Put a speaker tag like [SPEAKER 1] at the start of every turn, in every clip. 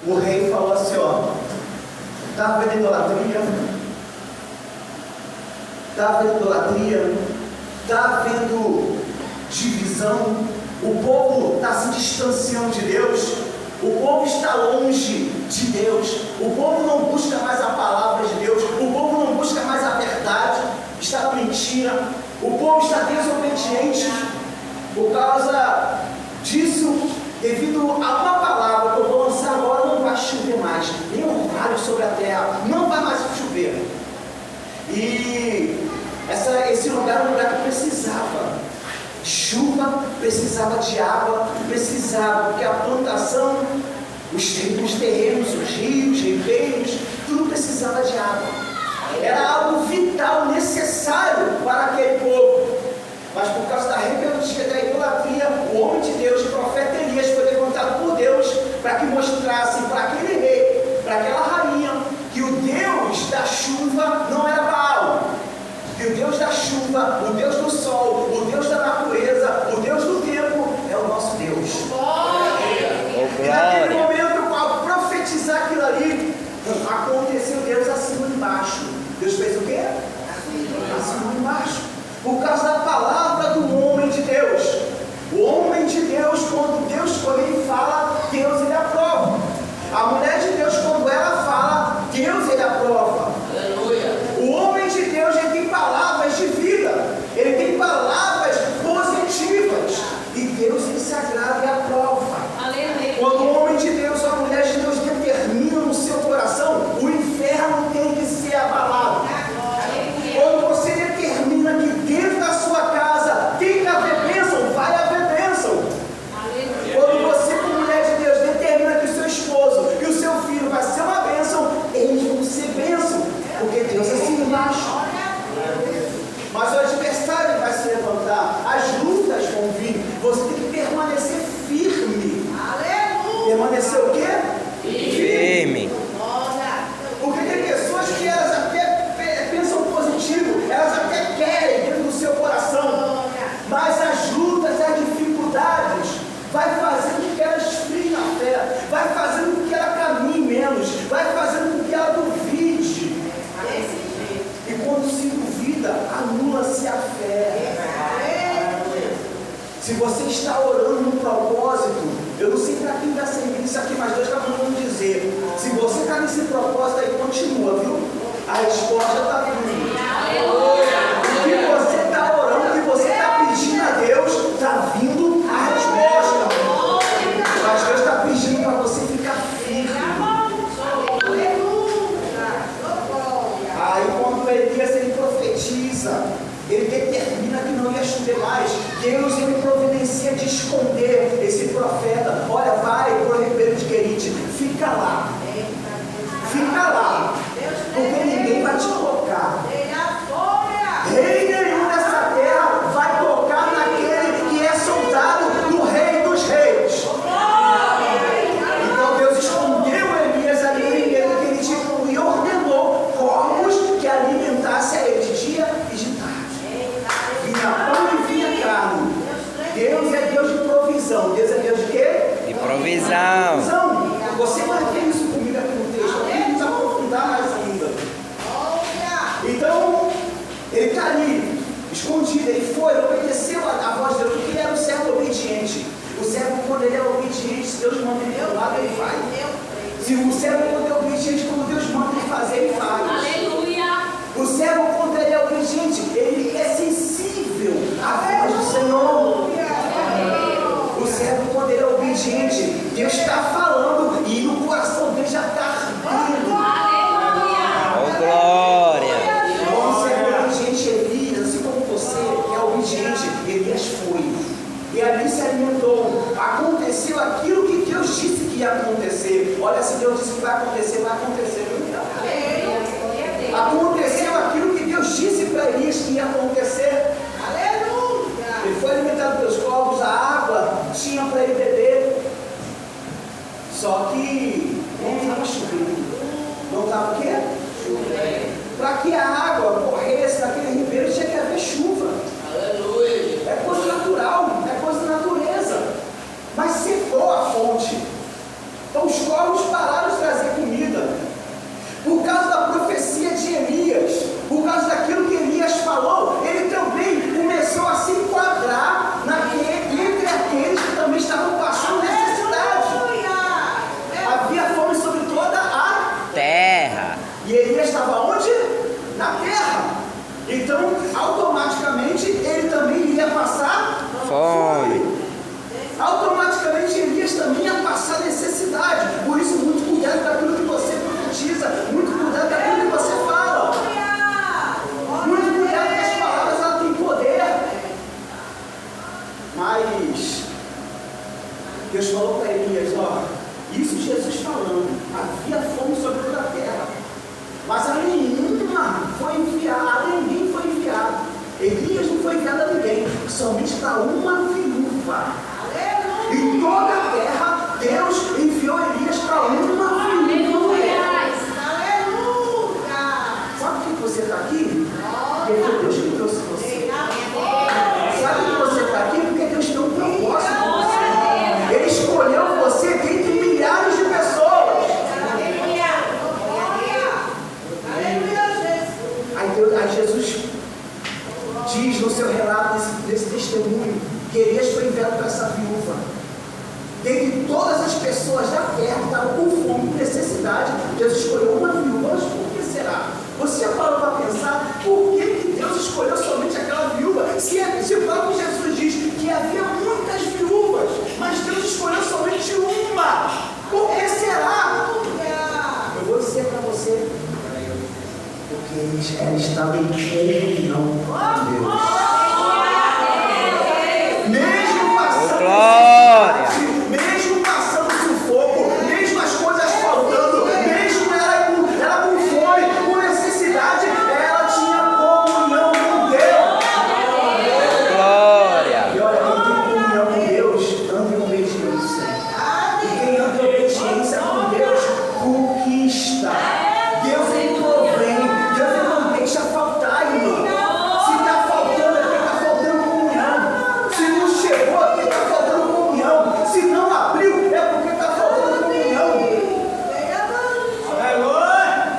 [SPEAKER 1] o rei falou assim, ó, está havendo idolatria, está havendo divisão, o povo está se distanciando de Deus, o povo está longe de Deus, o povo não busca mais a palavra de Deus, o povo não busca mais a verdade, está na mentira, o povo está desobediente por causa disso, devido a uma palavra que eu vou lançar agora. Não vai chover mais, nem orvalho sobre a terra, não vai mais chover. E esse lugar é um lugar que precisava chuva, precisava de água, precisava, porque a plantação, os terrenos, os rios, ribeiros, tudo precisava de água. Era algo vital, necessário para aquele povo. Mas por causa da rebeldia, da idolatria, o homem de Deus, o profeta Elias, foi levantado por Deus para que mostrasse para aquele rei, para aquela rainha, que o Deus da chuva não era Baal, que o Deus da chuva, o Deus do sol, o Deus da natureza, o Deus do tempo é o nosso Deus. E naquele momento, ao profetizar aquilo ali, aconteceu Deus acima e embaixo. Deus fez o quê? Acima e embaixo. Por causa da palavra do homem de Deus. O homem de Deus, quando Deus ele fala, Deus ele aprova. A mulher de Deus, quando ela fala, Deus ele aprova. Aleluia. O homem de Deus, ele tem palavras de vida, ele tem palavras positivas, e Deus ele se agrada e aprova. Aleluia. Quando o homem de Deus, a mulher de Deus determina no seu coração, o inferno tem que ser abalado. Quando você determina que dentro da sua casa tem que haver bênção, vai haver bênção. Quando você, como mulher de Deus, determina que o seu esposo e o seu filho vai ser uma bênção, eles vão ser bênção, porque Deus é assim embaixo. Mas o adversário vai se levantar, as lutas vão vir, você tem que permanecer firme. Aleluia. Permanecer o quê? Firme. Porque tem pessoas que elas até pensam positivo, elas até querem dentro do seu coração, mas as lutas, as dificuldades vai fazendo com que ela esfrie na fé, vai fazendo com que ela caminhe menos, vai fazendo com que ela duvide. E quando se duvida, anula-se a fé. Se você está orando no propósito, eu não sei para quem vai servir isso aqui, mas Deus está mandando dizer, se você está nesse propósito aí, continua, viu? A resposta está vindo. O que você está orando, o que você está pedindo a Deus, está vindo a resposta. Mas Deus está pedindo para você ficar firme. Aí quando Elias ele profetiza, ele determina que não ia chover mais, Deus ele providencia de esconder esse profeta. Olha, vai para o ribeiro de Querite, fica lá, porque ninguém vai te tocar. Rei nenhum nessa terra vai tocar naquele que é soldado do Rei dos Reis. Então Deus escondeu Elias ali no ribeiro de Querite e ordenou corvos que alimentassem a ele de dia e de tarde. Vinha pão e vinha carne. Deus é Deus de provisão. Deus é Deus de quê?
[SPEAKER 2] De provisão.
[SPEAKER 1] Você vai ver isso comigo aqui no texto. Vamos aprofundar mais ainda. Então, ele está ali, escondido. Ele foi, obedeceu a voz de Deus, porque ele era um servo obediente. O servo, quando ele é obediente, se Deus manda ele para o lado, ele faz. Se o servo, quando é obediente, quando Deus manda ele fazer, ele faz. Aleluia. O servo, quando ele é obediente, ele é sensível à voz do Senhor. O servo, quando ele é obediente, Deus está falando e no coração dele já está ardendo.
[SPEAKER 2] Oh, glória!
[SPEAKER 1] Quando o servo é obediente, Elias, assim como você é obediente, Elias foi. E ali se alimentou. Aconteceu aquilo que Deus disse que ia acontecer. Olha, se Deus disse que vai acontecer, vai acontecer. Aconteceu aquilo que Deus disse para Elias que ia acontecer. Aleluia! Ele foi alimentado pelos corvos, a água tinha para ele beber. Só que não estava chovendo. Não estava o quê? Para que a água corresse naquele ribeiro, tinha que haver chuva. Aleluia! É coisa natural, é coisa da natureza. Mas secou a fonte. Então os corvos pararam necessidade, Deus escolheu uma viúva. Mas por que será? Você já parou para pensar por que Deus escolheu somente aquela viúva? Se o próprio Jesus diz que havia muitas viúvas, mas Deus escolheu somente uma. Por que será? Eu vou dizer para você, porque ela estava em comunhão com Deus. Mesmo passando
[SPEAKER 2] Glória!
[SPEAKER 1] mesmo passando sufoco, mesmo as coisas faltando, mesmo ela com fome, com necessidade, ela tinha comunhão com Deus.
[SPEAKER 2] Glória!
[SPEAKER 1] E olha, quem tem comunhão com Deus, anda em obediência. E quem anda em obediência com Deus, conquista. Deus ele provém, Deus ele não deixa faltar, irmão. Se está faltando, é porque está faltando comunhão. Se não chegou, é porque está faltando comunhão. Se não abriu, é porque está faltando comunhão.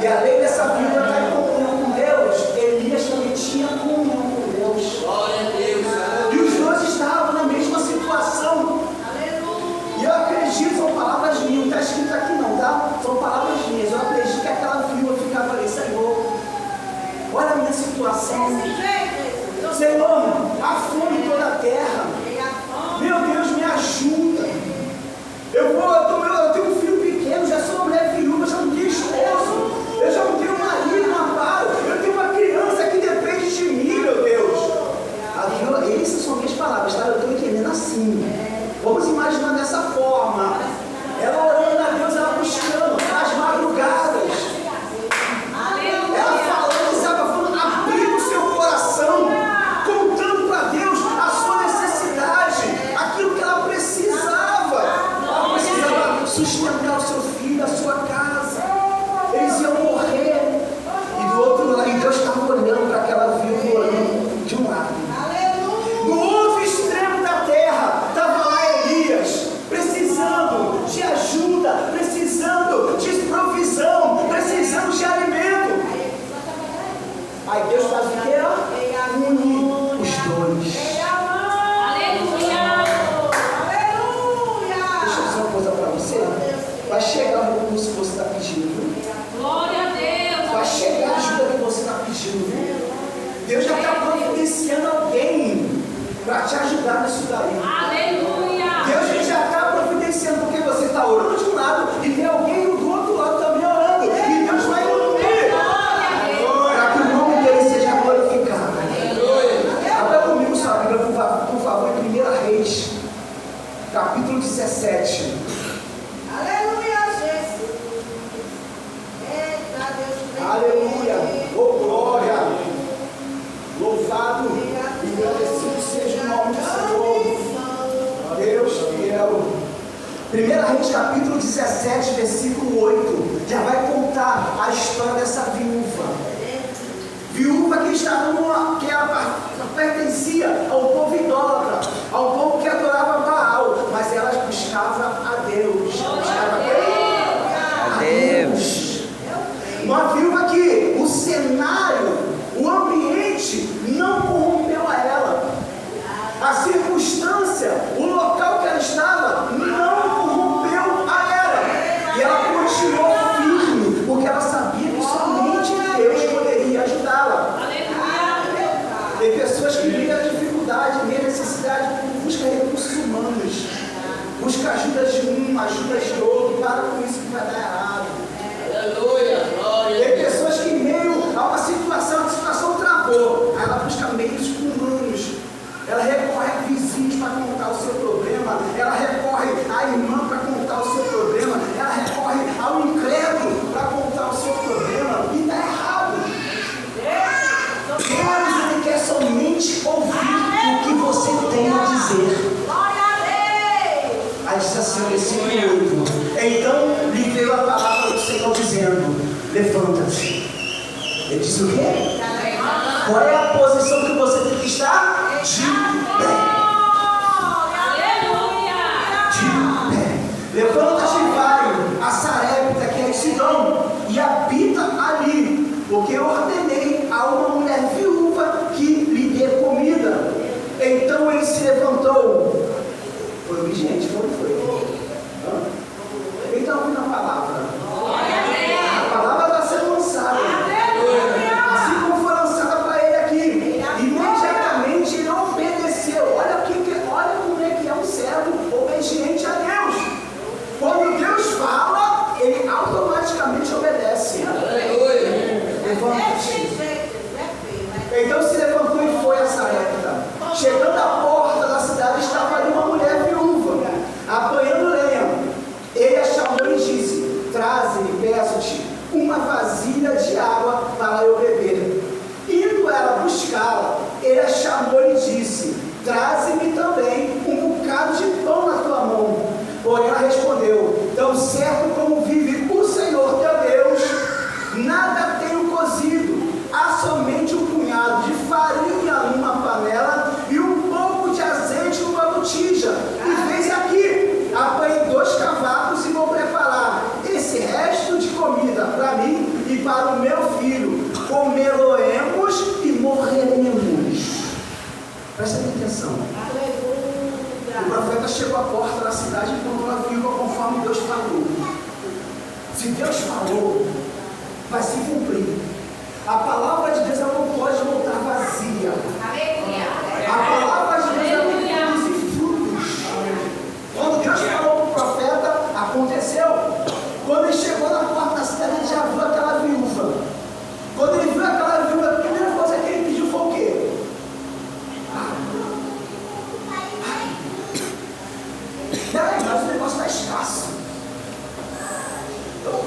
[SPEAKER 1] E além dessa viúva estar em comunhão com Deus, Elias também tinha comunhão com Deus. E os dois estavam na mesma situação. E eu acredito, são palavras minhas, não está escrito aqui não, tá? São palavras minhas. Eu acredito que aquela viúva ficava ali, Senhor, olha a minha situação. Senhor, a fome em toda a terra. Meu Deus, me ajuda. Eu tenho um filho pequeno, já sou uma mulher viúva, já não tenho esposo. Eu já não tenho marido, não amparo. Eu tenho uma criança que depende de mim, meu Deus. A viúva, essas são minhas palavras, tá? Eu estou entendendo assim. Vamos imaginar dessa forma. Ela orando a Deus, ela buscando as madrugadas. Ela falando, sabe, abrindo o seu coração, contando para Deus a sua necessidade, aquilo que ela precisava. Ela precisava sustentar o seu filho, a sua casa. Eles iam morrer. E do outro lado, e Deus estava olhando para aquela viúva, orando de um lado. No outro extremo da terra, estava lá Elias, precisando de ajuda, precisando de provisão, precisando de alimento. Aí Deus faz o quê? Une os dois. Deixa eu dizer uma coisa para você. Vai chegar o recurso que você está pedindo. Vai chegar a ajuda que você está pedindo. Deus já está providenciando alguém para te ajudar nisso daí. Deus já está providenciando, porque você está orando de um lado e tem alguém do outro lado também orando. E Deus vai unir para que o nome dele seja glorificado. Abra comigo sua Bíblia, por favor, em 1 Reis, capítulo 17. Aleluia! Oh glória! Louvado e agradecido seja o nome do Senhor. Deus fiel. 1 Reis capítulo 17, versículo 8. Já vai contar a história dessa viúva. Viúva que estava que ela pertencia ao povo idólatra, ao povo que adorava Baal, mas ela buscava a Deus. Buscava a Deus. Uma viúva que o cenário, o ambiente não corrompeu a ela. A circunstância, o local que ela estava não corrompeu a ela. E ela continuou firme, porque ela sabia que somente Deus poderia ajudá-la. Tem pessoas que vêm a dificuldade, vêm a necessidade, buscam recursos humanos, buscam ajuda de um, ajuda de outro, para com isso que vai dar errado. Tem pessoas que, em meio a uma situação, a situação travou, ela busca meios humanos. Ela recorre a vizinhos para contar o seu problema. Ela recorre à irmã para contar o seu problema. Ela recorre ao incrédulo para contar o seu problema. E está errado. Deus, ele quer somente ouvir o que você tem a dizer. Aí diz assim, versículo 8. Então lhe veio a palavra do Senhor dizendo: levanta-te. Ele disse o quê? Qual é a posição que você tem que estar? De pé. De pé. Levanta-te e vai a Sarepta, que é em Sidom, e habita ali, porque eu ordenei a uma mulher viúva que lhe dê comida. Então ele se levantou. Foi obediente, foi? Ele está ouvindo a palavra. Traze-me, peço-te, uma vasilha de água para eu beber. Indo ela buscá-la, ele a chamou e disse: traze-me também um bocado de pão na tua mão. Porém ela respondeu: tão certo como vive o Senhor teu Deus, nada tenho cozido, há somente um punhado de farinha numa panela e um pouco de azeite numa botija. E vês aqui, apanhei 2 cavacos e vou preparar esse resto de comida para mim e para o meu filho. Comê-lo-emos e morreremos. Presta atenção. O profeta chegou à porta da cidade e encontrou a viúva conforme Deus falou. Se Deus falou, vai se cumprir. A palavra de Deus não pode voltar vazia. A palavra de Deus não produz frutos. Quando Deus falou para o profeta, aconteceu. Quando ele chegou na porta da cidade, ele já viu aquela viúva. Quando ele viu aquela viúva, a primeira coisa que ele pediu foi o quê? Peraí, mas o negócio está escasso.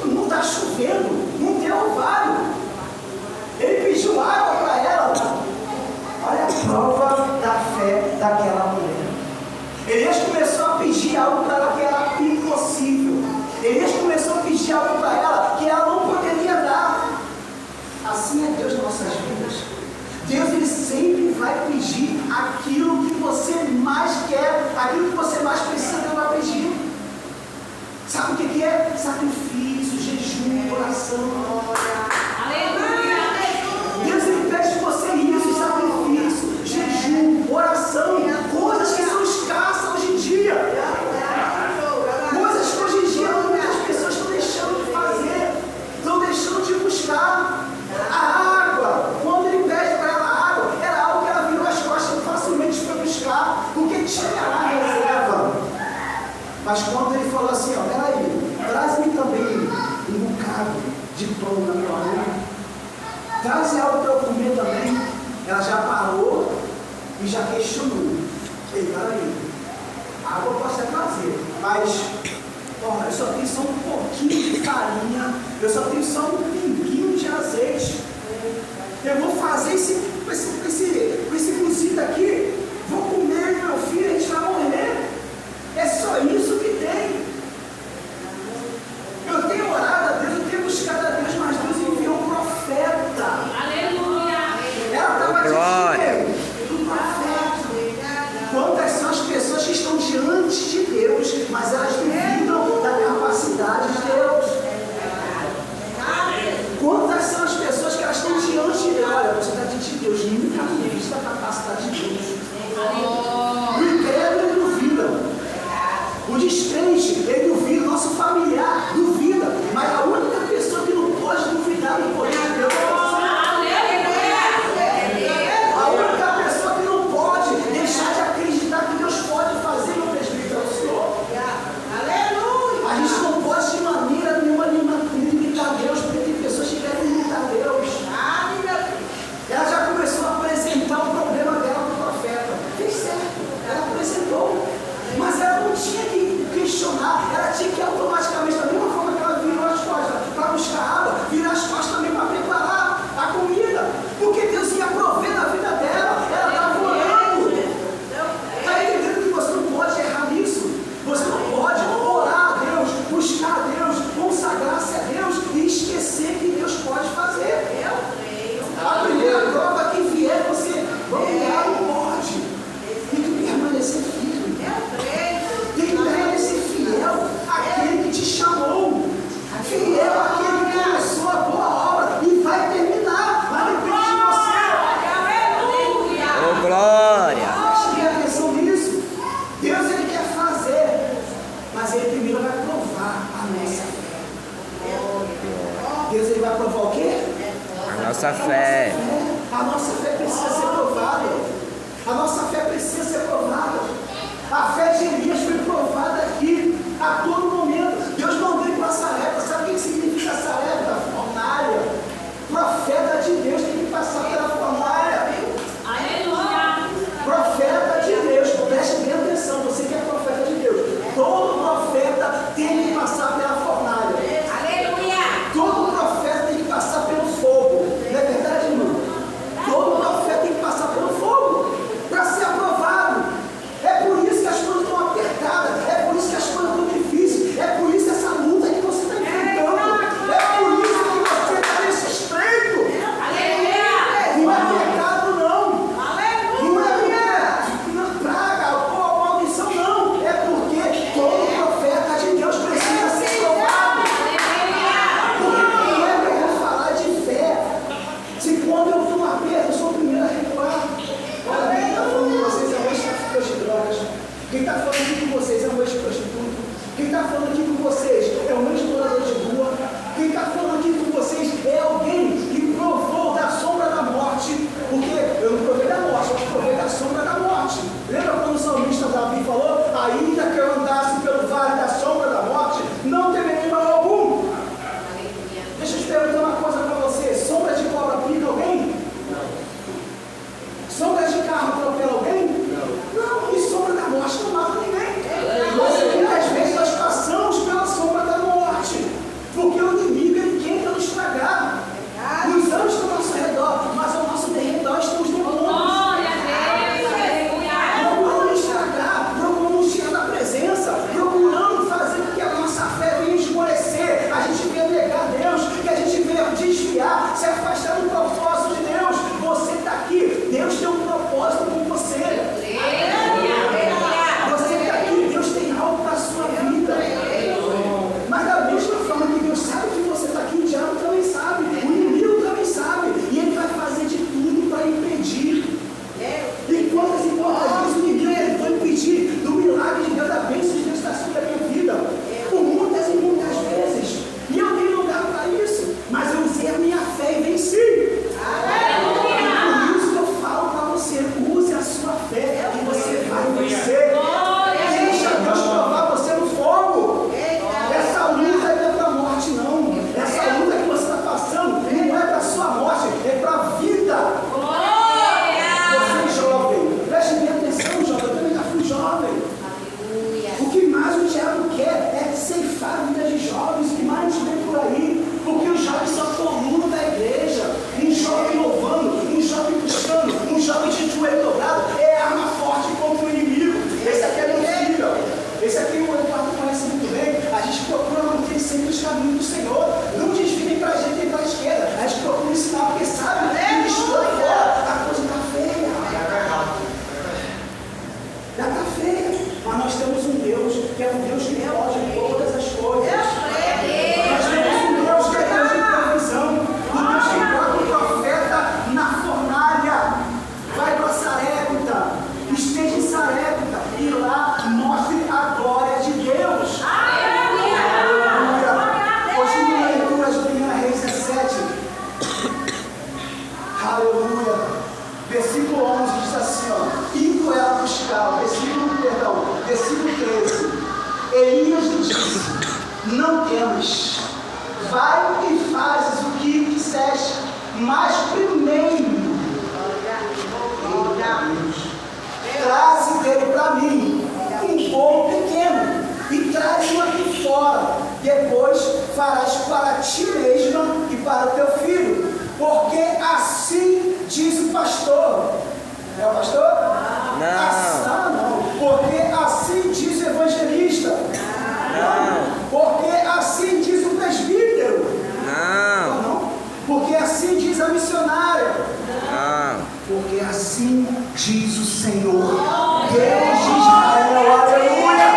[SPEAKER 1] Não está chovendo, não tem orvalho. Ele pediu água para ela. Olha a prova da fé daquela mulher. Elias começou a pedir algo para ela que era impossível. Elias começou a pedir algo para ela que ela não poderia dar. Assim é Deus nas nossas vidas. Deus, ele sempre vai pedir aquilo que você mais quer, aquilo que você mais precisa, Deus vai pedir. Sabe o que é? Sacrifício, jejum, oração.
[SPEAKER 3] Aleluia!
[SPEAKER 1] Deus, ele pede de você isso, sacrifício, jejum, oração, coisas que são escassas hoje em dia. Coisas que hoje em dia muitas pessoas estão deixando de fazer, estão deixando de buscar. A água, quando ele pede para ela água, era algo que ela virou as costas e facilmente foi buscar, porque tinha lá a reserva. Mas quando ele falou assim, ó, peraí, traz-me também um bocado de pão na minha mão, traz algo para eu comer também. Ela já parou e já questionou. Ei, peraí, água eu posso até trazer, mas ó, eu só tenho só um pouquinho de farinha, eu só tenho só um pinguinho de azeite. Eu vou fazer esse cozido aqui, vou comer meu filho, a gente vai morrer. É só isso que tem. Eu tenho orado a Deus, eu tenho buscado a Deus, mas Deus enviou um profeta.
[SPEAKER 3] Aleluia!
[SPEAKER 1] Ela estava dizendo do profeta. Quantas são as pessoas que estão diante de Deus, mas elas duvidam da capacidade de Deus? Quantas são as pessoas que elas estão diante de Deus? Olha, você está diante de Deus, nunca me viste a capacidade de Deus. O incrédulo ele duvida. O descrente, ele duvida, o nosso familiar duvida, mas a única pessoa que não pode duvidar do poder de Deus é você. A única pessoa que não pode deixar de acreditar que Deus pode fazer no presbítero é o Senhor. A gente não pode de maneira nenhuma limitar Deus, porque tem pessoas que querem limitar Deus. Ela já começou a apresentar o problema dela para o profeta. Fez certo, ela apresentou. Mas ela não tinha que questionar, ela tinha que automaticamente, da mesma forma que ela virou as costas para buscar água, virar as costas também para preparar a comida, porque Deus ia prover na vida dela, ela estava orando. Está entendendo que você não pode errar nisso? Você não pode orar a Deus, buscar a Deus, consagrar-se a Deus e esquecer que Deus pode fazer. A primeira prova que vier, você não pode. Tem que permanecer firme. Tem que permanecer fiel àquele que te chamou, fiel àquele que começou a boa obra e vai terminar, vai depender de você.
[SPEAKER 2] Oh, glória!
[SPEAKER 1] Preste atenção nisso. Deus ele quer fazer, mas ele primeiro vai provar a nossa fé. Deus ele vai provar o quê?
[SPEAKER 2] A nossa fé.
[SPEAKER 1] A nossa fé precisa ser provada. A nossa fé precisa ser provada. A fé de Elias foi provada aqui, a todo momento. Deus mandou ir para Sarepta. Sabe o que significa Sarepta? Fornalha. Profeta de Deus tem que passar pela fornalha.
[SPEAKER 3] Aleluia!
[SPEAKER 1] Profeta de Deus, preste bem atenção, você que é profeta de Deus. Todo profeta tem que passar pela fornalha.
[SPEAKER 3] Aleluia!
[SPEAKER 1] ti mesma e para o teu filho, porque assim diz o pastor. É o pastor? Não. Porque assim diz o evangelista.
[SPEAKER 2] Não.
[SPEAKER 1] Porque assim diz o presbítero.
[SPEAKER 2] Não.
[SPEAKER 1] Porque assim diz a missionária.
[SPEAKER 2] Não.
[SPEAKER 1] Porque assim diz o Senhor, Deus de Israel, aleluia.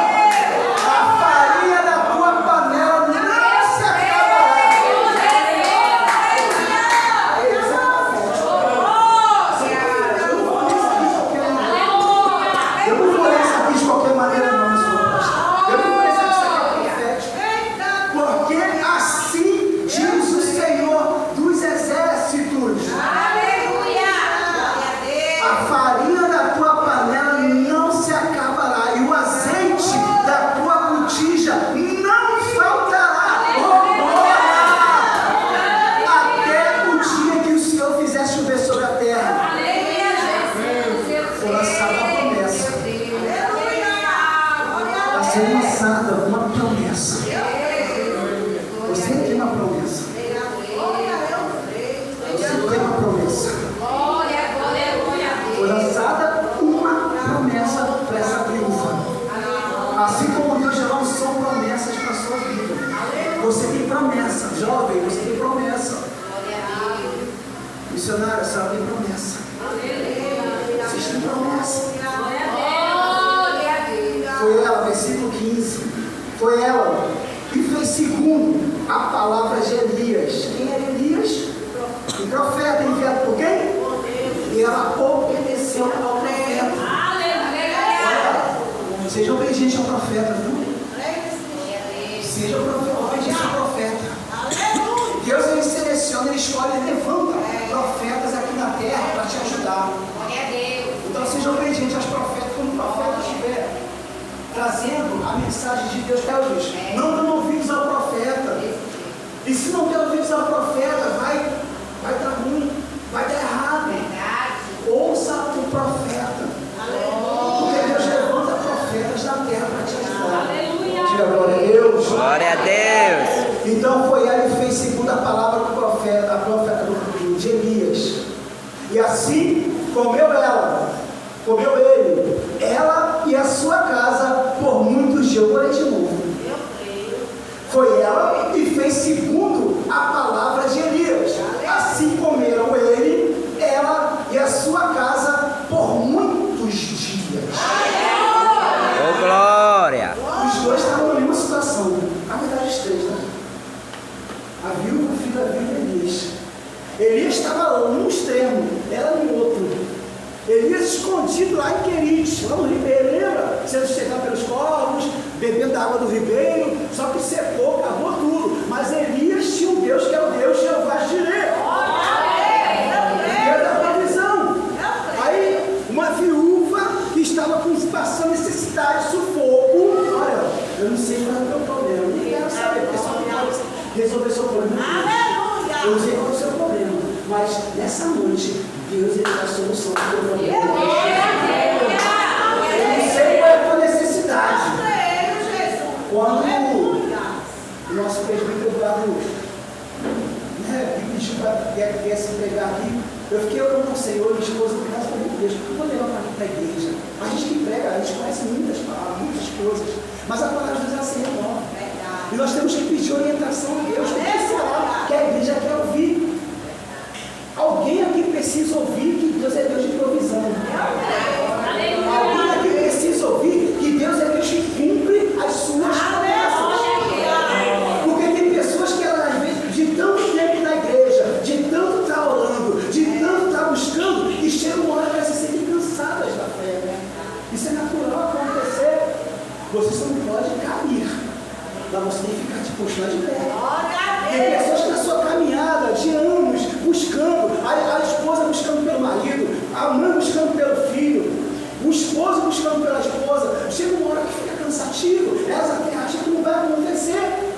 [SPEAKER 1] A farinha da tua panela não se acabará. Eu não vou ler isso aqui de qualquer maneira, não, meu senhor. Eu não vou ler isso aqui profético. Porque assim diz o Senhor dos exércitos. A farinha da tua panela não se acabará, e o azeite da tua botija não faltará. Até o dia que o Senhor fizer chover sobre a terra. Foi lançada a promessa. Está sendo lançada uma promessa. Você tem uma promessa. Você tem uma promessa. Foi lançada uma promessa para essa viúva. Assim como Deus já lançou promessas para a sua vida. Você tem promessa, jovem, você tem promessa. Missionária, a senhora tem promessa. Vocês têm promessa. Foi ela, versículo 15. Foi ela que fez segundo a palavra de Elias. Quem era Elias? O profeta enviado por quem? E ela obedeceu ao profeta. Olha, seja obediente ao profeta, viu? Seja obediente ao profeta. Deus ele seleciona, ele escolhe, ele levanta profetas aqui na terra para te ajudar. Então seja obediente aos profetas. Quando o profeta estiver trazendo a mensagem de Deus para eles, não dando ouvidos ao profeta. E se não der ouvidos ao profeta, vai dar ruim, vai dar errado. Ouça o profeta. Porque Deus levanta profetas da terra para te ajudar. Diga glória a Deus.
[SPEAKER 2] Glória a Deus.
[SPEAKER 1] Então foi ela que fez segundo a palavra do profeta, de Elias. E assim comeu ele, ela e a sua casa por muitos dias. Eu vou ler de novo. Foi ela que fez segundo a palavra de Elias. Assim comeram ele, ela e a sua casa por muitos dias.
[SPEAKER 2] Oh, glória.
[SPEAKER 1] Os dois estavam na mesma situação. Na verdade, os três, né? A viúva, o filho da viúva e Elias. Elias estava num extremo, ela no outro. Elias escondido lá em Querite, lá no ribeiro, lembra? Sendo chegado pelos corvos, bebendo da água do ribeiro, só que secou, acabou tudo. Mas Elias tinha um Deus que é o Deus Jeová Jireh. Deus da provisão. Aí, uma viúva que estava passando necessidade, sufoco. Olha, eu não sei qual é o meu problema, eu nem quero saber, porque só pode resolver seu problema. Eu não sei qual é o seu problema, mas nessa noite, Deus ele dá a solução para o teu problema. Eu não sei qual é a tua necessidade. Quando o nosso presbítero me pediu para viesse pregar aqui, eu fiquei orando ao Senhor, minha esposa, graças a Deus, eu vou levar para a igreja. A gente que prega, a gente conhece muitas palavras, muitas coisas, mas a palavra de Deus é assim, irmão. E nós temos que pedir orientação a Deus, porque será que a igreja quer ouvir? Alguém aqui precisa ouvir que Deus é Deus de provisão. Alguém aqui precisa ouvir que Deus é Deus que cumpre as suas promessas. Porque tem pessoas que elas, às vezes, de tanto tempo na igreja, de tanto estar orando, de tanto estar buscando, e chega uma hora que elas se sentem cansadas da fé. Isso é natural acontecer. Você só não pode cair, mas você tem que ficar de postura de pé. Tem pessoas que na sua caminhada de anos buscando, a esposa buscando pelo marido, a mãe buscando pelo filho, o esposo buscando pela esposa, chega uma hora que fica cansativo, elas até acham que não vai acontecer,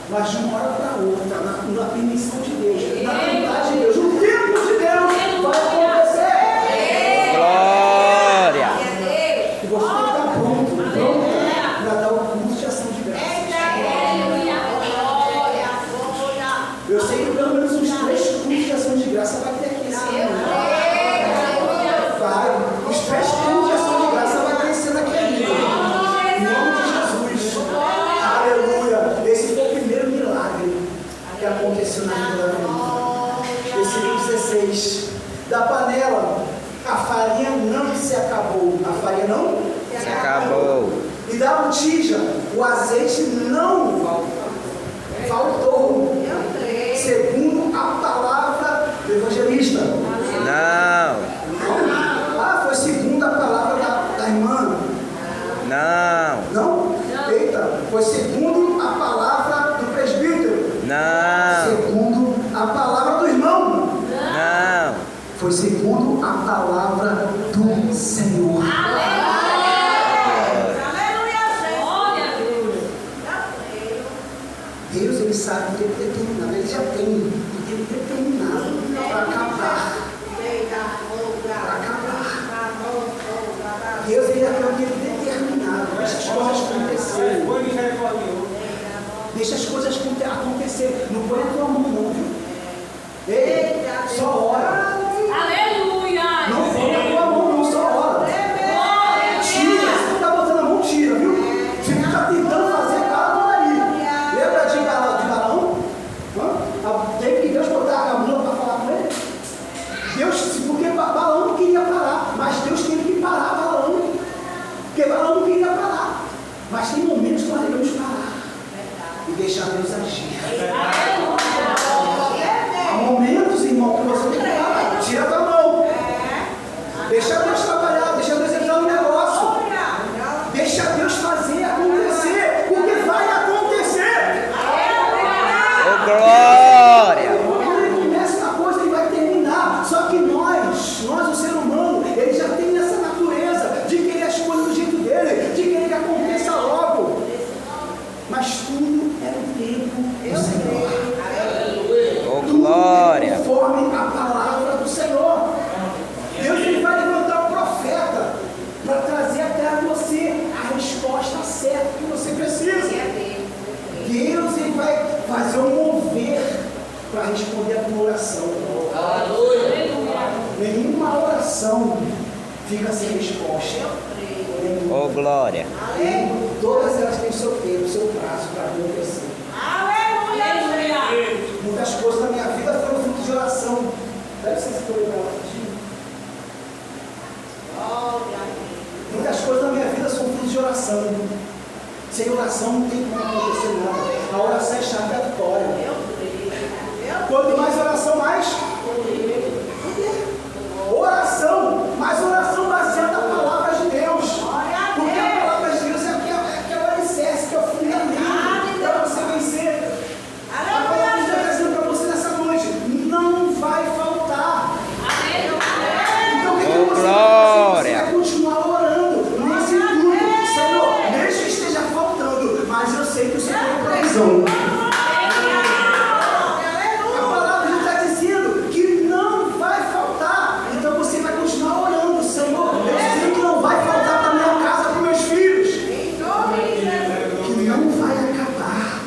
[SPEAKER 1] mas de uma hora para outra, na permissão de Deus, na vontade de Deus, no tempo de Deus, vai acontecer.
[SPEAKER 2] Glória.
[SPEAKER 1] E você tem que estar pronto para dar o curso de ação de graça. 6. Da panela, a farinha não se acabou. A farinha não
[SPEAKER 2] Se acabou.
[SPEAKER 1] E da botija, o azeite não faltou. Segundo a palavra do evangelista.
[SPEAKER 2] Não.
[SPEAKER 1] Ah, foi segundo a palavra da irmã.
[SPEAKER 2] Não.
[SPEAKER 1] Não? Eita, foi segundo a palavra do presbítero.
[SPEAKER 2] Não.
[SPEAKER 1] Segundo a palavra do irmão.
[SPEAKER 2] Não.
[SPEAKER 1] Foi segundo a palavra do Senhor. Deus, ele sabe que ele determinado, ele já tem, ele determinado para acabar. Para acabar. Deus, ele já tem aquele determinado. Deixa as coisas acontecerem. Deixa as coisas acontecerem. Não põe a tua mão, não, viu? Ei, só ora.
[SPEAKER 3] Aleluia.
[SPEAKER 1] Não põe a tua mão, não, só ora. Tira, se tu tá botando a mão, tira, viu? Se tu tá tentando fazer, para por aí. Lembra de Balaão? Teve que Deus botar a mão para falar com ele? Deus, porque Balaão não queria parar, mas Deus teve que parar Balaão. Porque Balaão não queria parar. Mas tem momentos que nós devemos parar e deixar Deus agir. Há momentos, irmão, que você tem que parar. Tira a tua mão. Deixa Deus trabalhar, deixa Deus entrar no negócio. Deixa Deus fazer acontecer, porque vai acontecer.
[SPEAKER 2] Ô, glória.
[SPEAKER 1] Quando ele começa uma coisa, ele vai terminar. Só que nós, o ser humano, ele já tem essa natureza de querer as coisas do jeito dele, de querer que aconteça logo. Mas tudo é o tempo do Senhor.
[SPEAKER 2] Ô, glória.
[SPEAKER 1] Conforme a palavra do Senhor. Deus, ele vai levantar um profeta para trazer até a você a resposta certa que você precisa. Deus, ele vai fazer um mover para responder a tua oração. Nenhuma oração fica sem resposta.
[SPEAKER 2] Ô, glória.
[SPEAKER 1] Todas elas têm o seu tempo, o seu prazo para acontecer. Muitas coisas na minha vida foram fruto de oração. Deve ser se for legal. Muitas coisas na minha vida são frutos de oração. Sem oração não tem como acontecer nada. A oração é chave da vitória. Quanto mais oração, mais oração. Mas oração baseada na palavra de Deus. Porque a palavra de Deus é aquele alicerce, que é o fundamento para você vencer. A palavra de Deus está dizendo para você nessa noite: não vai faltar. Então o que você vai fazer? Você vai continuar orando nesse culto. Senhor, mesmo que esteja faltando, mas eu sei que o Senhor tem provisão. A palavra está dizendo que não vai faltar. Então você vai continuar orando. Senhor, eu sei que não vai faltar para minha casa, para meus filhos. Que não vai acabar.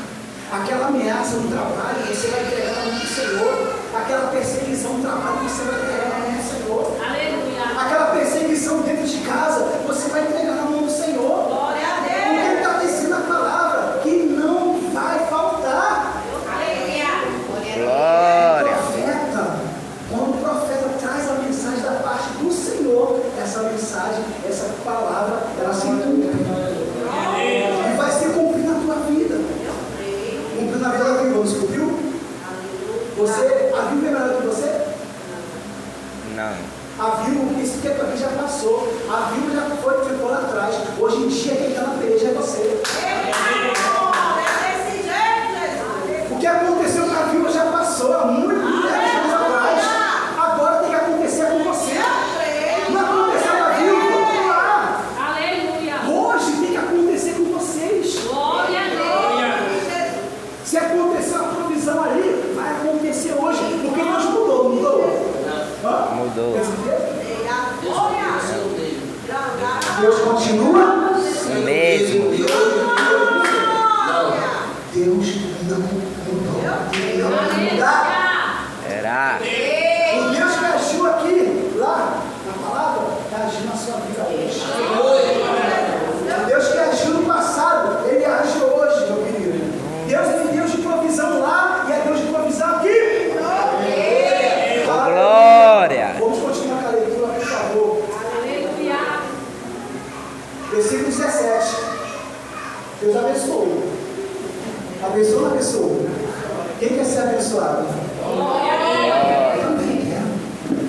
[SPEAKER 1] Aquela ameaça no trabalho, você vai entregar na mão do Senhor. Aquela perseguição no trabalho, você vai entregar na mão do Senhor. Aquela perseguição dentro de casa, você vai entregar na mão do Senhor. Porque ele está dizendo a palavra que não vai faltar.
[SPEAKER 2] Glória.
[SPEAKER 1] Quando o profeta traz a mensagem da parte do Senhor, essa mensagem, essa palavra, ela se cumpre. E vai se cumprir na tua vida. Cumpriu na vida da viúva, não se cumpriu? Você, a viúva é melhor que você?
[SPEAKER 2] Não.
[SPEAKER 1] A viúva, esse tempo aqui já passou. A viúva já ficou lá atrás. Hoje em dia, quem está na peleja é você. O que aconteceu com a viúva já passou há muitos anos atrás. Agora tem que acontecer com você. Não aconteceu com a viúva, vamos lá. Hoje tem que acontecer com vocês. Se acontecer uma provisão ali, vai acontecer hoje. Porque Deus mudou, não mudou?
[SPEAKER 2] Mudou.
[SPEAKER 1] Deus continua
[SPEAKER 2] Mesmo.
[SPEAKER 1] Deus não mudou. Ele não vai mudar.
[SPEAKER 2] Será?
[SPEAKER 1] O Deus que agiu aqui, lá, na palavra, está agindo na sua vida hoje. O Deus que agiu no passado, ele age hoje, meu querido. Deus é Deus de provisão lá e é Deus de provisão aqui.
[SPEAKER 2] Ô, glória.
[SPEAKER 1] abençoado?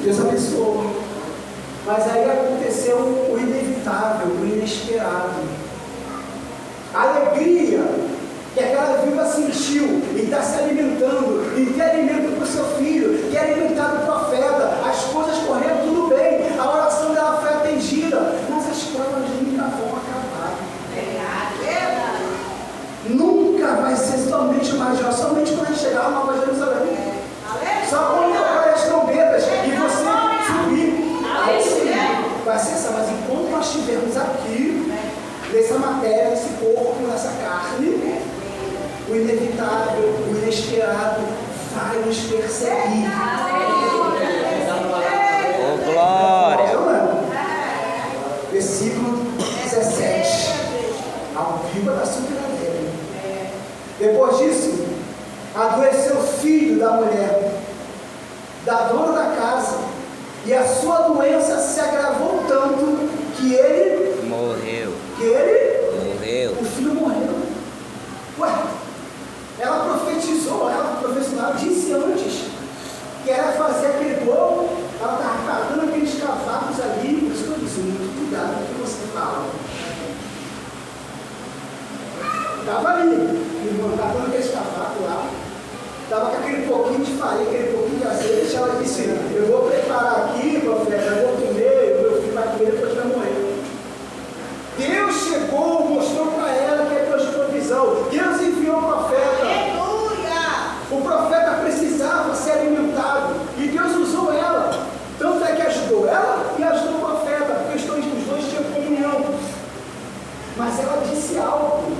[SPEAKER 1] Deus abençoou. Mas aí aconteceu o inevitável, o inesperado. A alegria que aquela viúva sentiu em estar se alimentando, em ter alimento para o seu filho, que é alimentado o profeta, as coisas correram tudo bem, a oração dela foi atendida, mas as provas nunca vão acabar. Nunca vai ser somente o maior, somente quando a gente chegar a Nova Jerusalém. Só quando tocar as trombetas e você subir. Aí sim, vai ser essa, mas enquanto nós estivermos aqui, nessa matéria, nesse corpo, nessa carne, o inevitável, o inesperado vai nos perseguir.
[SPEAKER 2] Oh, glória!
[SPEAKER 1] Versículo 17. A viúva da superadeira. Depois disso, adoeceu o filho da mulher, da dona da casa, e a sua doença se agravou tanto que ele
[SPEAKER 2] Morreu.
[SPEAKER 1] O filho morreu. Ué, ela profetizou, disse antes que era fazer aquele bolo, ela estava catando aqueles cavacos ali, por isso que eu disse, muito cuidado com o que você fala. Estava ali, catando aqueles cavacos lá, estava com aquele pouquinho de farinha, aquele pouquinho de azeite, ela disse, eu vou preparar aqui, profeta, eu vou comer, o meu filho vai comer, depois vai morrer. Deus chegou, mostrou para ela que é provisão. Deus enviou o profeta. Aleluia! O profeta precisava ser alimentado. E Deus usou ela. Tanto é que ajudou ela e ajudou o profeta, porque os dois tinham comunhão. Mas ela disse algo.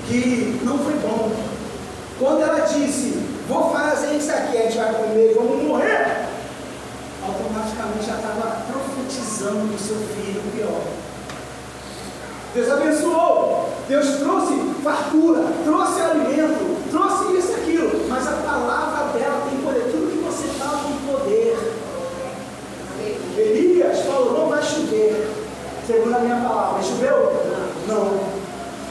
[SPEAKER 1] Que não foi bom. Quando ela disse, vou fazer isso aqui, a gente vai comer, vamos morrer, automaticamente já estava profetizando do seu filho pior. Deus abençoou, Deus trouxe fartura, trouxe alimento, trouxe isso e aquilo, mas a palavra dela tem poder. Tudo que você fala tem poder. Elias falou, não vai chover, segundo a minha palavra. Choveu? Não.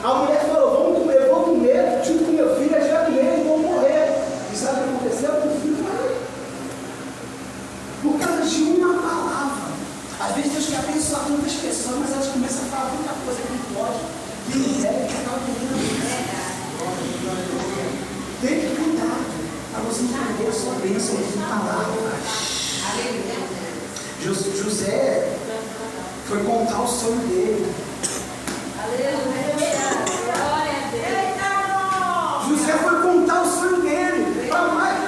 [SPEAKER 1] A mulher falou, eu vou comer junto com meu filho, a gente vai comer e vou morrer. E sabe o que aconteceu? O filho morreu. Por causa de uma palavra. Às vezes Deus quer abençoar muitas pessoas, mas elas começam a falar muita coisa que não pode, que não deve, que acaba perdendo a vida. Tem que cuidar para você entender a sua bênção de palavras. José foi contar o sonho dele. José foi contar o sonho dele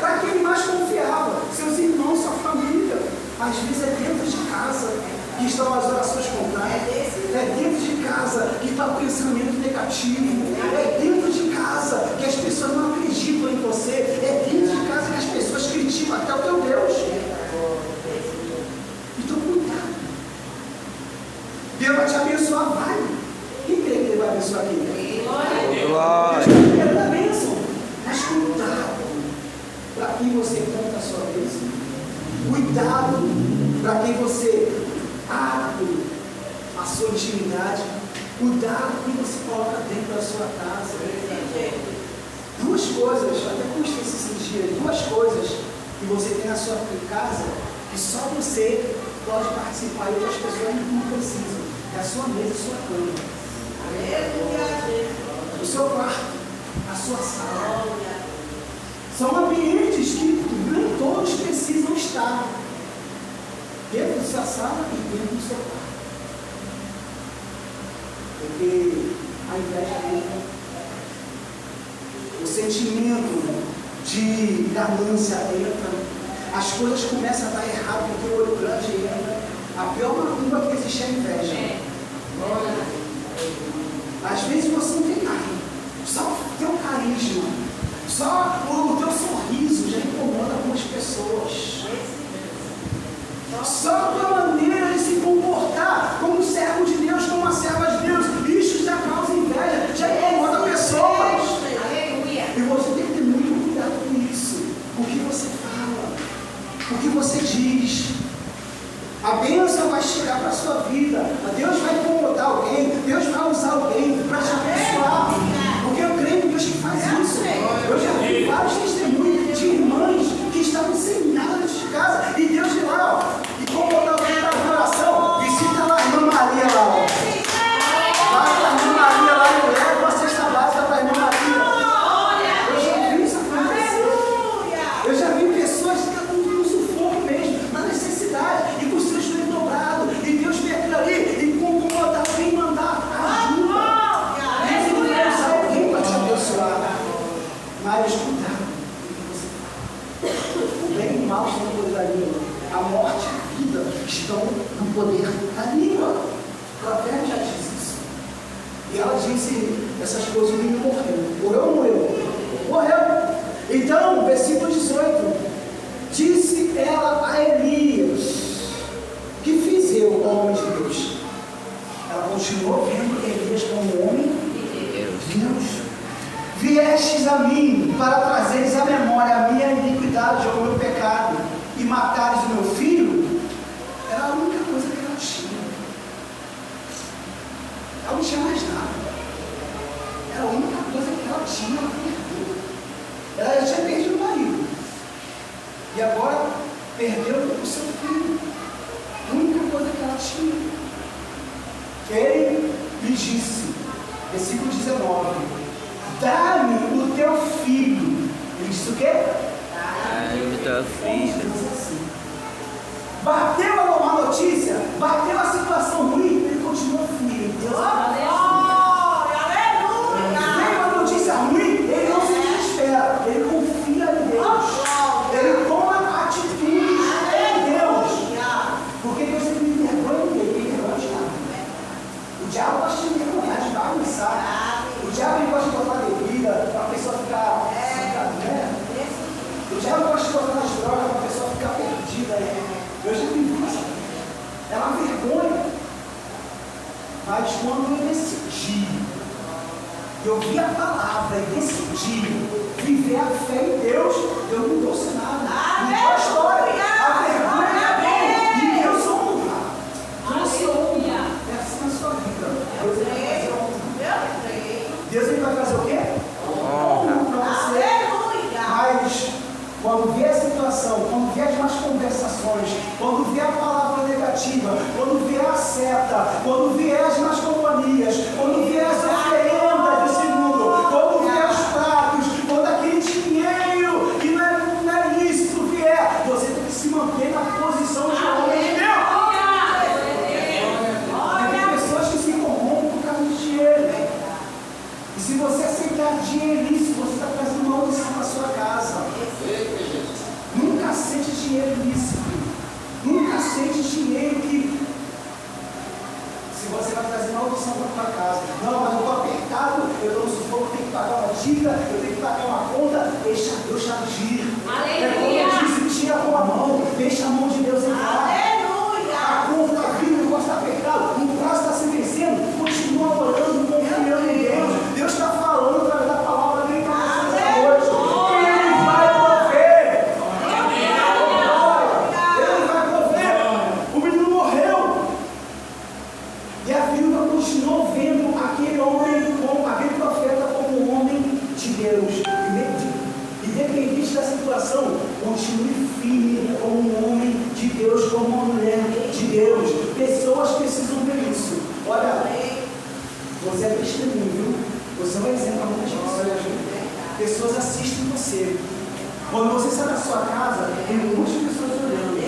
[SPEAKER 1] para quem ele mais confiava, seus irmãos, sua família. Às vezes é dentro de casa que estão as orações contrárias, é dentro de casa que está o pensamento negativo, é dentro de casa que as pessoas não acreditam em você, é dentro de casa que as pessoas criticam até o teu Deus. Então cuidado. Deus vai te abençoar, vai. Quem crê que Ele vai abençoar aqui?
[SPEAKER 2] Glória.
[SPEAKER 1] Ele dá bênção. Mas cuidado para quem você conta a sua bênção. Cuidado para quem você abre a sua intimidade. Cuidado com quem você coloca dentro da sua casa. Duas coisas, até custa esses dias, duas coisas que você tem na sua casa que só você pode participar e outras pessoas não precisam. É a sua mesa e a sua cama. O seu quarto, a sua sala. São ambientes que nem todos precisam estar dentro da sua sala e dentro do seu quarto. Porque a inveja, o sentimento de ganância entra, as coisas começam a dar errado porque o olho grande entra. A pior macumba que existe é a inveja. Às vezes você não tem carinho, só o teu carisma, só o teu sorriso já incomoda algumas pessoas. Só a tua maneira de se comportar como servo de Deus, como uma serva de Deus, isso já causa inveja, já incomoda pessoas. E você tem que ter muito cuidado com isso. O que você fala, o que você diz. A bênção vai chegar para a sua vida. Deus vai incomodar alguém, Deus vai usar alguém para te abençoar. Porque eu creio em Deus que faz Mas cuidado com o que você fala. O bem e o mal estão no poder da língua. A morte e a vida estão no poder da língua. O Provérbio já diz isso. E ela disse essas coisas, o menino morreu. Morreu ou morreu? Morreu. Então, versículo 18. Disse ela a Elias: que fiz eu, homem de Deus? Ela continuou vendo Elias como homem de Deus. Viestes a mim para trazeres à memória a minha iniquidade ou o meu pecado e matares o meu filho? Era a única coisa que ela tinha. Ela não tinha mais nada. Era a única coisa que ela tinha. Ela já tinha perdido o marido. E agora perdeu o seu filho. A única coisa que ela tinha. Ele lhe disse, versículo 19: dá-me o teu filho. Ele disse o quê?
[SPEAKER 2] Dá-me o teu filho.
[SPEAKER 1] Bateu a má notícia, bateu a situação ruim, ele continua firme. Veio a notícia ruim, ele não se desespera, ele confia em Deus. Ele toma atitudes em Deus. Porque Deus sempre me envergonha dele, ele envergonha de nada. O diabo gosta de envergonhar, de bagunçar. O diabo gosta de botar bebida para a pessoa ficar. O diabo gosta de botar nas drogas para a pessoa ficar perdida. Eu já vi isso. É uma vergonha. Mas quando eu decidi, eu vi a palavra e decidi viver a fé em Deus, eu não dou nada. Não é história. A vergonha é bom. E Deus honra. Deus honra. É assim na sua vida. Deus vai fazer honra. Deus vai fazer o quê? Honra para você. Mas quando vier a situação, quando vier as más conversações, quando vier a palavra negativa, quando vier a seta, quando vier as más companhias, quando vier as oferendas desse mundo, quando vier os pratos, quando aquele dinheiro que não é lícito vier, você tem que se manter na posição de homem de Deus. Tem pessoas que se corrompem por causa de dinheiro. E se você aceitar dinheiro ilícito, você está trazendo maldição para a sua casa. Nunca aceite dinheiro ilícito. Nunca aceite dinheiro que, se você vai trazer maldição para a tua casa. Não, mas eu estou apertado, eu estou no sufoco, eu tenho que pagar uma dívida, eu tenho que pagar uma conta. Deixa Deus te agir. É como eu disse, tira com a mão, deixa a mão de Deus entrar. A conta, a vida, o negócio está apertado, o prazo está se vencendo, continua orando, confiando em Deus. Deus está falando através da palavra dele para vocês essa noite. Ele vai prover. Ele vai prover. O menino morreu. E a viúva continuou vendo aquele homem, aquele profeta, como um homem de Deus. Independente da situação, continue firme como um homem de Deus, como uma mulher de Deus. Pessoas precisam ver isso. Olha, você é testemunho, viu? Você é um exemplo para muitas pessoas. Pessoas assistem você. Quando você sai da sua casa, tem muitas pessoas olhando.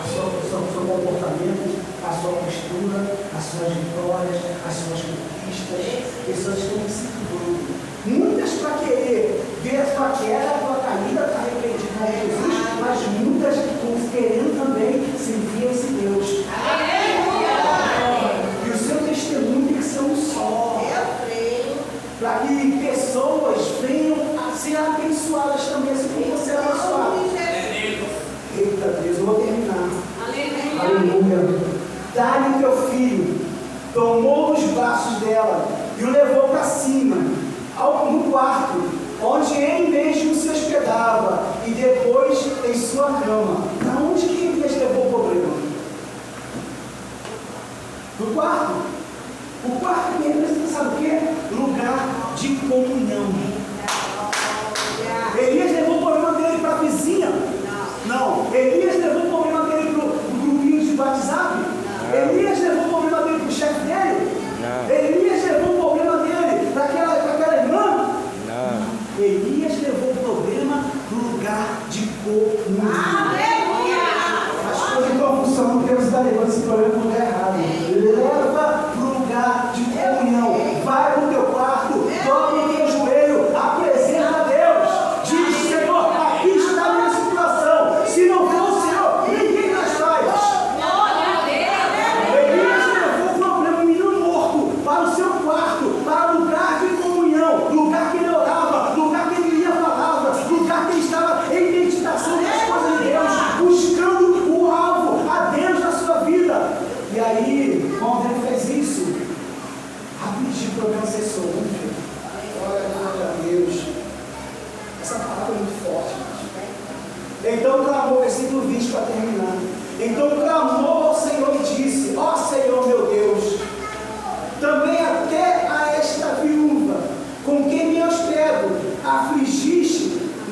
[SPEAKER 1] O seu comportamento, a sua postura, as suas vitórias, as suas conquistas. Pessoas estão se segurando. Muitas para querer ver a tua queda, a tua caída, está arrependido com Jesus, mas muitas querendo também servir a esse Deus. E o seu testemunho tem que ser um só. Para que pessoas venham a ser abençoadas também, assim como você é abençoado. Eita Deus, eu vou terminar. Aleluia. Dá-lhe o teu filho, tomou os braços dela e o levou para cima, no quarto, onde ele mesmo se hospedava, e depois em sua cama. Para onde que Elias levou o problema? No quarto. O quarto que representa, sabe o quê? Lugar de comunhão. Elias levou o problema dele para a vizinha? Não. Elias levou o problema dele para o grupinho de WhatsApp? Elias levou o problema dele para o chefe dele? Não. Elias levou o problema dele para aquela irmã? Não. Elias levou o problema para o lugar de comunhão. As coisas não estão funcionando porque você está levando esse problema para o lugar errado. Leva para o lugar de comunhão. Vai para o teu quarto, dobra o teu joelho,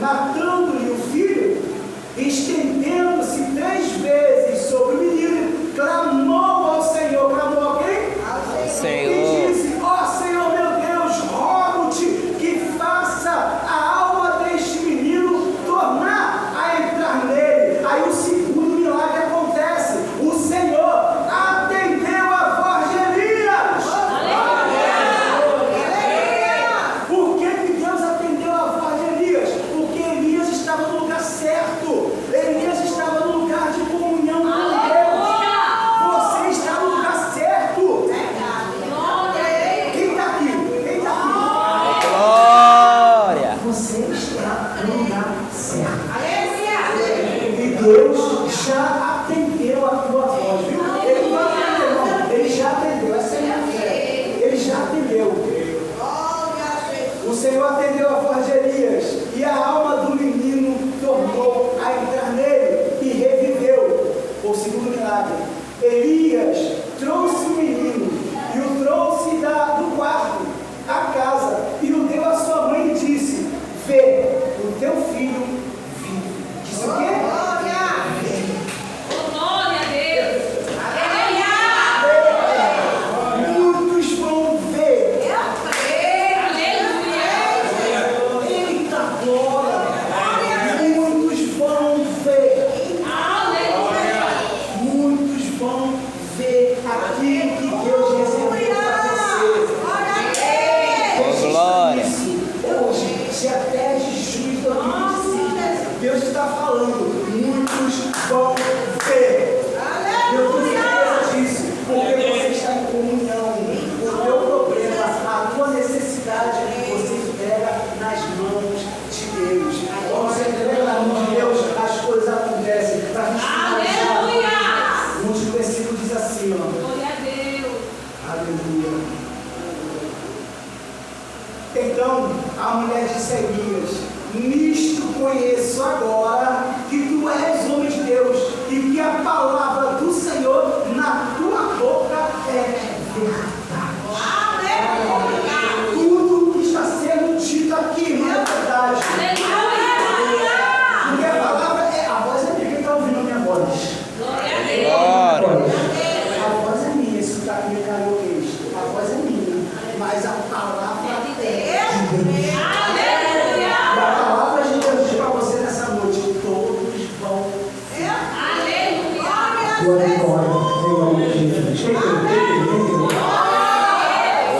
[SPEAKER 1] matando-lhe o filho, estendendo-se 3 vezes sobre o menino, clamou ao Senhor. Clamou a quem?
[SPEAKER 2] Senhor.
[SPEAKER 1] E disse: ó Senhor meu Deus, rogo-te que faça a alma deste menino tornar a entrar nele. Aí o segundo milagre acontece. O Senhor atendeu a voz de Elias. Por que Deus atendeu a voz de Elias? Porque Elias estava no lugar certo. Elias estava no lugar de comunhão com Deus. Você está no lugar certo. Quem está aqui? Quem está aqui?
[SPEAKER 2] Glória.
[SPEAKER 1] Você está no lugar certo. E Deus já atendeu a tua voz, viu? Ele não atendeu, não. Ele já atendeu. Essa é a minha fé. Ele já atendeu. O Senhor atendeu a voz de Elias, e a alma do menino tornou a entrar nele e reviveu. O segundo milagre. Elias trouxe o menino e o trouxe do quarto à casa e o deu à sua mãe e disse: vê, o teu filho vive. Disse o quê?
[SPEAKER 3] Glória a Deus.
[SPEAKER 1] Muitos vão ver.
[SPEAKER 3] Aleluia.
[SPEAKER 1] Eita glória! Muitos vão ver. Muitos vão ver aquilo que Deus reservou para você.
[SPEAKER 2] Glória.
[SPEAKER 1] Hoje, dia 10 de julho de 2025, Deus está falando. Muitos vão ver. Eu tenho certeza disso, porque você está em comunhão. O teu problema, a tua necessidade, você entrega nas mãos de Deus. Quando você entrega nas mãos de Deus, as coisas acontecem. Para a gente finalizar,
[SPEAKER 3] Aleluia.
[SPEAKER 1] o último versículo diz assim, ó.
[SPEAKER 3] Glória a Deus.
[SPEAKER 1] Aleluia. Então a mulher disse a Elias: nisto conheço agora que tu és homem de Deus e que a palavra do Senhor na tua boca é verdade. Tudo que está sendo dito aqui não é verdade. Porque a palavra é, a voz é minha. Quem está ouvindo a minha voz?
[SPEAKER 3] Glória a Deus.
[SPEAKER 2] Glória.
[SPEAKER 1] A voz é minha, esse sotaque meio carioquês. A voz é minha, mas a palavra é de Deus. E a palavra de Deus diz para você nessa noite: todos vão. Glória a Deus. Em nome de Jesus. Quem entendeu?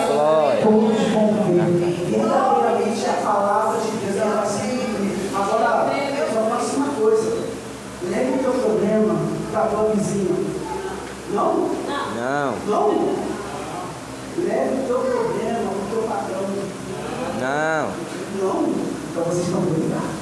[SPEAKER 2] Glória.
[SPEAKER 1] Todos vão ver. Verdadeiramente a palavra de Deus ela vai se cumprir. Agora, só faça uma coisa: leve o teu problema para a tua vizinha. Não?
[SPEAKER 2] Não.
[SPEAKER 1] Não? Leve o teu problema para o teu patrão.
[SPEAKER 2] Não.
[SPEAKER 1] Não? Então vocês estão doidos.